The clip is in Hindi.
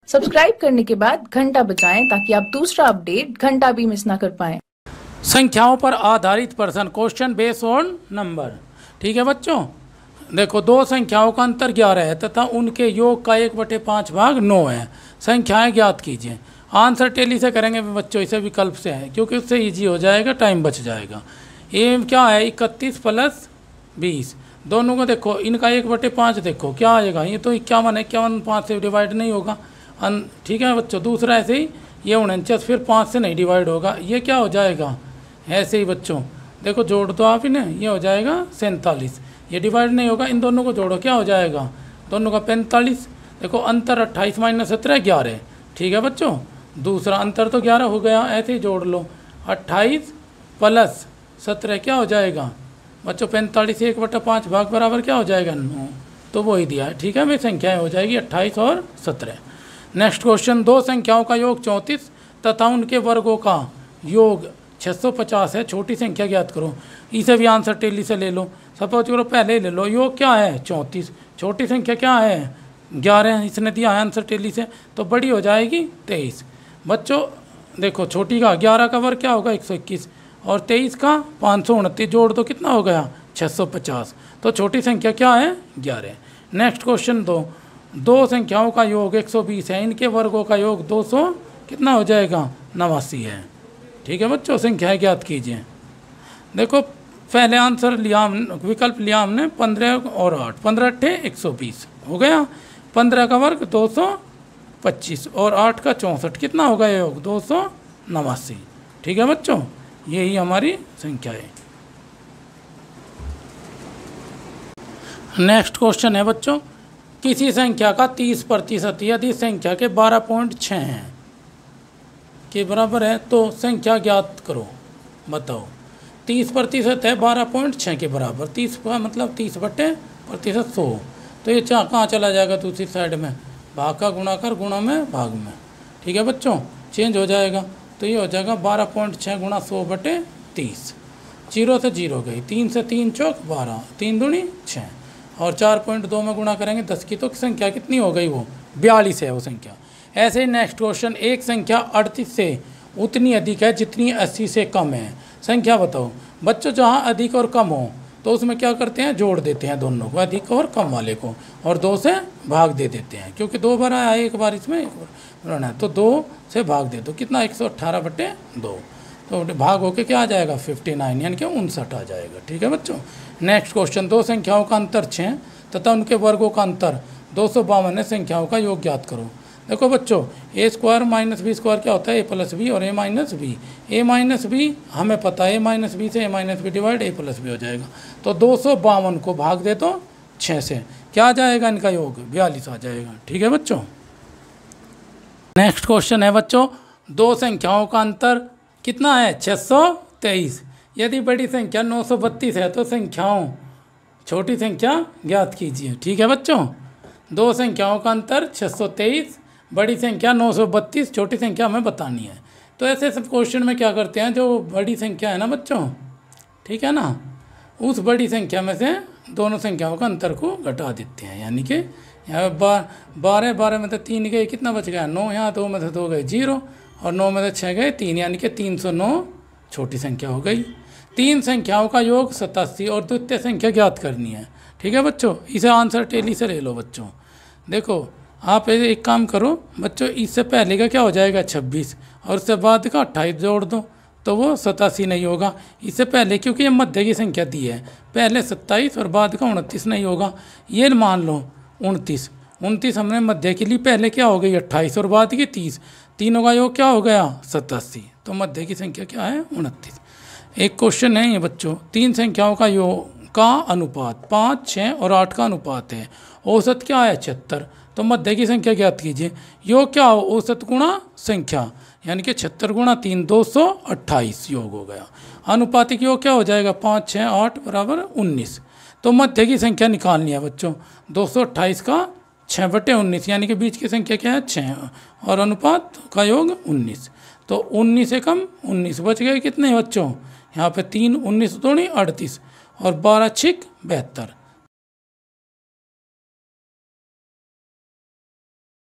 सब्सक्राइब करने के बाद घंटा बजाएं ताकि आप दूसरा अपडेट घंटा भी मिस ना कर पाएं। संख्याओं पर आधारित प्रश्न, क्वेश्चन बेस्ड ऑन नंबर। ठीक है बच्चों, देखो दो संख्याओं का अंतर 11 है तथा उनके योग का 1/5 भाग 9 है। संख्याएं ज्ञात कीजिए। आंसर टेली से करेंगे बच्चों, इसे विकल्प से है क्योंकि उससे इजी हो जाएगा, टाइम बच जाएगा। ये क्या है, 31 + 20, दोनों को देखो, इनका 1/5 देखो क्या आएगा, ये तो 51 है, 51 5 से डिवाइड नहीं होगा। ठीक है बच्चों, दूसरा ऐसे ही ये 49 फिर 5 से नहीं डिवाइड होगा, ये क्या हो जाएगा, ऐसे ही बच्चों देखो जोड़ दो आप इन्हें, ये हो जाएगा 47, ये डिवाइड नहीं होगा, इन दोनों को जोड़ो क्या हो जाएगा, दोनों का 45। देखो अंतर 28 - 17 11। ठीक है बच्चों, दूसरा अंतर तो 11 हो गया, ऐसे ही जोड़ लो, 28 + 17 क्या हो जाएगा बच्चों 45, 1/5 भाग बराबर क्या हो जाएगा 9, तो वो ही दिया है। ठीक है भाई, संख्याएँ हो जाएगी 28 और 17। नेक्स्ट क्वेश्चन, दो संख्याओं का योग 34 तथा उनके वर्गों का योग 650 है, छोटी संख्या ज्ञात करो। इसे भी आंसर टेली से ले लो, सपोज करो पहले ले लो, योग क्या है 34, छोटी संख्या क्या है 11, इसने दिया है आंसर टेली से, तो बड़ी हो जाएगी 23। बच्चों देखो छोटी का 11 का वर्ग क्या होगा 121 और 23 का 529, जोड़ दो कितना हो गया 650, तो छोटी संख्या क्या है 11। नेक्स्ट क्वेश्चन, दो संख्याओं का योग 120 है, इनके वर्गों का योग 200 कितना हो जाएगा 89 है। ठीक है बच्चों, संख्याएं ज्ञात कीजिए। देखो पहले आंसर लिया हमने, विकल्प लिया हमने 15 और 8, 15 × 8 120 हो गया, 15 का वर्ग 225 और 8 का 64, कितना होगा ये योग 289। ठीक है बच्चों, यही हमारी संख्या है। नेक्स्ट क्वेश्चन है बच्चों, किसी संख्या का 30% यदि संख्या के 12.6 हैं के बराबर है तो संख्या ज्ञात करो। बताओ 30% है 12.6 के बराबर, 30 का मतलब 30/% 100, तो ये कहाँ चला जाएगा दूसरी साइड में, भाग का गुणा कर गुणा में भाग में। ठीक है बच्चों, चेंज हो जाएगा, तो ये हो जाएगा 12.6 × 100/30, 0 से 0 गई, 3 से 3 चौक 12, 3 दूनी 6 और 4.2 में गुणा करेंगे 10 की, तो संख्या कितनी हो गई वो 42 है वो संख्या। ऐसे ही नेक्स्ट क्वेश्चन, एक संख्या 38 से उतनी अधिक है जितनी 80 से कम है, संख्या बताओ। बच्चों जहाँ अधिक और कम हो तो उसमें क्या करते हैं, जोड़ देते हैं दोनों को, अधिक और कम वाले को, और 2 से भाग दे देते हैं, क्योंकि 2 बार आया एक बार इसमें एक बार रहना है, तो 2 से भाग दे दो, कितना 118/2, तो भाग होके क्या आ जाएगा 59 यानी कि 59 आ जाएगा। ठीक है बच्चों। नेक्स्ट क्वेश्चन, दो संख्याओं का अंतर 6 तथा उनके वर्गों का अंतर 252 है, संख्याओं का योग ज्ञात करो। देखो बच्चों a² - b² क्या होता है a + b और a - b, a - b हमें पता है, a - b से a - b divide a + b हो जाएगा, तो 252 को भाग दे तो 6 से, क्या आ जाएगा इनका योग 42 आ जाएगा। ठीक है बच्चों। नेक्स्ट क्वेश्चन है बच्चों, दो संख्याओं का अंतर कितना है 623, यदि बड़ी संख्या 932 है तो संख्याओं छोटी संख्या ज्ञात कीजिए। ठीक है बच्चों, दो संख्याओं का अंतर 623, बड़ी संख्या 932, छोटी संख्या हमें बतानी है। तो ऐसे सब क्वेश्चन में क्या करते हैं, जो बड़ी संख्या है ना बच्चों, ठीक है ना, उस बड़ी संख्या में से दोनों संख्याओं का अंतर को घटा देते हैं, यानी कि यहाँ 12 में से 3 गए, कितना बच गया 9, यहाँ 2 में से 2 गए 0 और 9 में से 6 गए 3, यानी कि 309 छोटी संख्या हो गई। तीन संख्याओं का योग 87 और द्वितीय संख्या ज्ञात करनी है। ठीक है बच्चों, इसे आंसर टेली से ले लो बच्चों। देखो आप एक काम करो बच्चों, इससे पहले का क्या हो जाएगा 26 और उससे बाद का 28 जोड़ दो, तो वो 87 नहीं होगा। इससे पहले क्योंकि ये मध्य की संख्या दी है, पहले 27 और बाद का 29 नहीं होगा। ये मान लो 29 हमने मध्य के लिए, पहले क्या हो गई 28 और बाद की 30, तीनों का योग क्या हो गया 87, तो मध्य की संख्या क्या है 29। एक क्वेश्चन है ये बच्चों, तीन संख्याओं का योग का अनुपात 5, 6 और 8 का अनुपात है, औसत क्या है 76, तो मध्य की संख्या ज्ञात कीजिए। योग क्या हो औसत गुणा संख्या, यानी कि 76 × 3 228 योग हो गया। अनुपातिक योग क्या हो जाएगा 5, 6, 8 = 19, तो मध्य की संख्या निकालनी है बच्चों। 228 का 6/19 यानी कि बीच की संख्या क्या है 6 और अनुपात का योग 19, तो 19 से कम 19 बच गए कितने बच्चों, यहाँ पे 3, 19 दूनी 38 और 12 × 6 = 72,